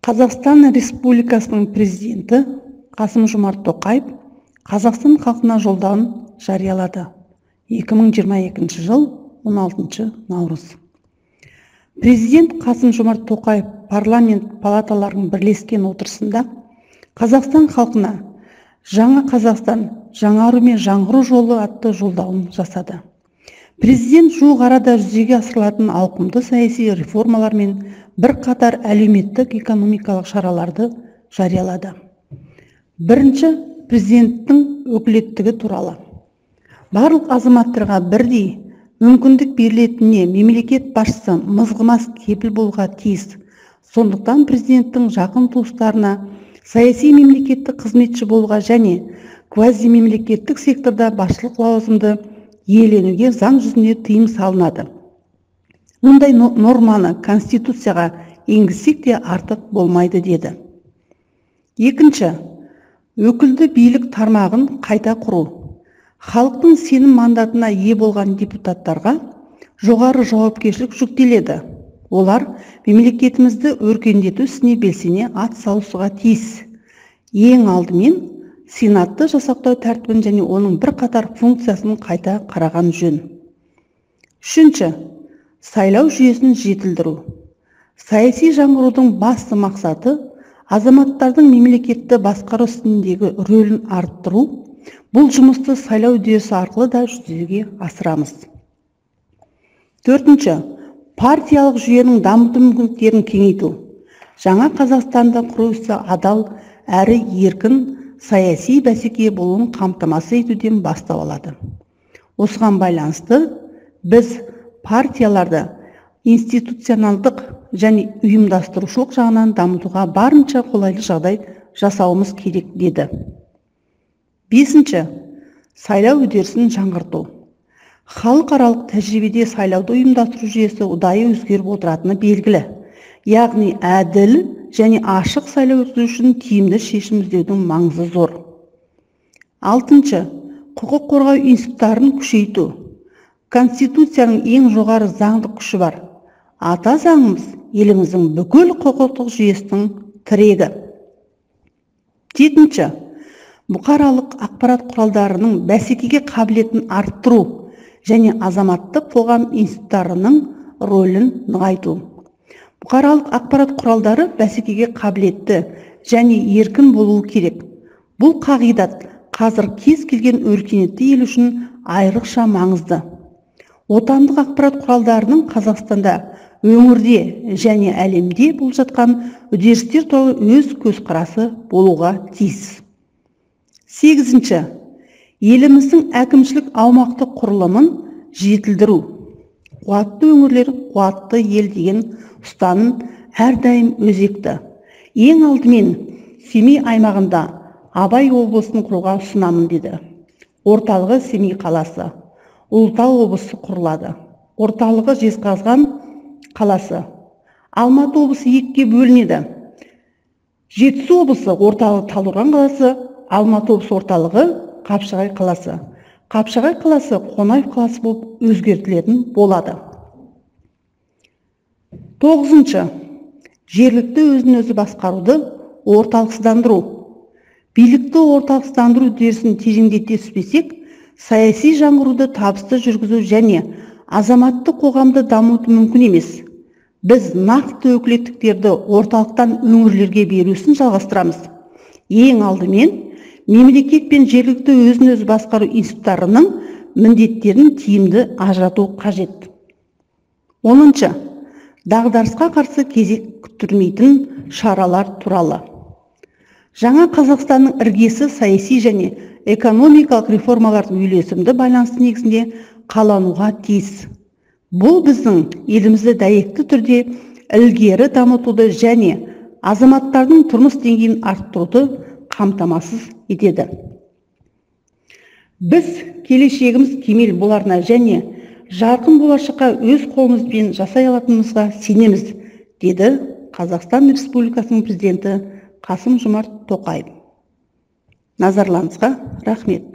Қазақстан Республикасының президенті Қасым Жомарт Тоқаев Қазақстан халқына жолдауын жариялады. 2022 жыл 16 наурыз. Президент Қасым Жомарт Тоқаев парламент палаталарының бірлескен отырысында Қазақстан халқына жаңа Қазақстан, жаңару мен жаңғыру жолы атты жолдауын жасады. Президент жуық арада жүзеге асырылатын ауқымды саяси реформалар мен бірқатар әлеуметтік экономикалық шараларды жариялады. Бірінші, президенттің өкілеттігі туралы. Барлық азаматтарға бірдей мүмкіндік берілетініне мемлекет басшысы мызғымас кепіл болуға тиіс. Сондықтан президенттің жақын туыстарына саяси мемлекеттік қызметші болуға және квазимемлекеттік секторда басшылық лауазымды иеленуге заң жүзінде тыйым салынады. Мұндай норманы Конституцияға енгізсек те артық болмайды деді. Екінші, өкілді билік тармағын қайта құру. Халықтың сенім мандатына ие болған депутаттарға жоғары жауапкершілік жүктеледі. Олар мемлекетімізді өркендету ісіне белсене ат салысуға тиіс. Ең алдымен Сенатты жасақтау тәртібін және оның бірқатар функциясын қайта қараған жөн. Үшінші, сайлау жүйесін жетілдіру. Саяси жаңғырудың басты мақсаты азаматтардың мемлекетті басқару ісіндегі рөлін арттыру. Бұл жұмысты сайлау үдерісі арқылы да жүзеге асырамыз. Төртінші, партиялық жүйенің дамыту мүмкіндіктерін кеңейту. Жаңа Қазақстанды құру ісі адал әрі еркін саяси бәсеке болуын қамтамасыз етуден бастау алады. Осыған байланысты біз партияларды институционалдық және ұйымдастырушылық жағынан дамытуға барынша қолайлы жағдай жасауымыз керек деді. Бесінші, сайлау үдерісін жаңғырту. Халықаралық тәжірибеде сайлауды ұйымдастыру жүйесі ұдайы өзгеріп отыратыны белгілі. Яғни әділ және ашық сайлау өткізу үшін тиімді шешім іздеудің маңызы зор. Алтыншы, құқық қорғау институттарын күшейту. Конституцияның ең жоғары заңдық күші бар. Ата заңымыз еліміздің бүкіл құқықтық жүйесінің тірегі. Жетінші, бұқаралық ақпарат құралдарының бәсекеге қабілетін арттыру және азаматтық қоғам институттарының рөлін нығайту. Бұқаралық ақпарат құралдары бәсекеге қабілетті және еркін болуы керек. Бұл қағидат қазір кез келген өркениетті ел үшін айрықша маңызды. Отандық ақпарат құралдарының Қазақстанда, өңірде және әлемде болып жатқан үдерістер туралы өз көзқарасы болуға тиіс. Сегізінші, еліміздің әкімшілік аумақтық құрылымын жетілдіру. Қуатты өңірлер, қуатты ел деген ұстаным әрдайым өзекті. Ең алдымен Семей аймағында Абай облысын құруға ұсынамын деді. Орталығы Семей қаласы. Ұлытау облысы құрылады. Орталығы Жезқазған қаласы. Алматы облысы екіге бөлінеді. Жетісу облысы орталығы Талдықорған қаласы, Алматы облысы орталығы Қапшағай қаласы. Қапшағай қаласы Қонаев қаласы болып өзгертілетін болады. Тоғызыншы, жергілікті өзін өзі басқаруды орталықсыздандыру. Билікті орталықсыздандыру үдерісін тереңдете түспесек, саяси жаңғыруды табысты жүргізу және азаматтық қоғамды дамыту мүмкін емес. Біз нақты өкілеттіктерді орталықтан өңірлерге берусін жалғастырамыз. Ең алдымен мемлекет пен жергілікті өзін өзі басқару институттарының міндеттерін тиімді ажырату қажет. 10-шы, дағдарысқа қарсы кезек күттірмейтін шаралар туралы. Жаңа Қазақстанның іргесі саяси және экономикалық реформалардың үйлесімді байланысы негізінде қалануға тиіс. Бұл біздің елімізді дәйекті түрде ілгері дамытуды және азаматтардың тұрмыс деңгейін арттыруды қамтамасыз етеді. Біз келешегіміз кемел боларына және жарқын болашаққа өз қолымызбен жасай алатынымызға сенеміз, деді Қазақстан Республикасының президенті Қасым Жомарт Тоқаев. Назарларыңызға рахмет.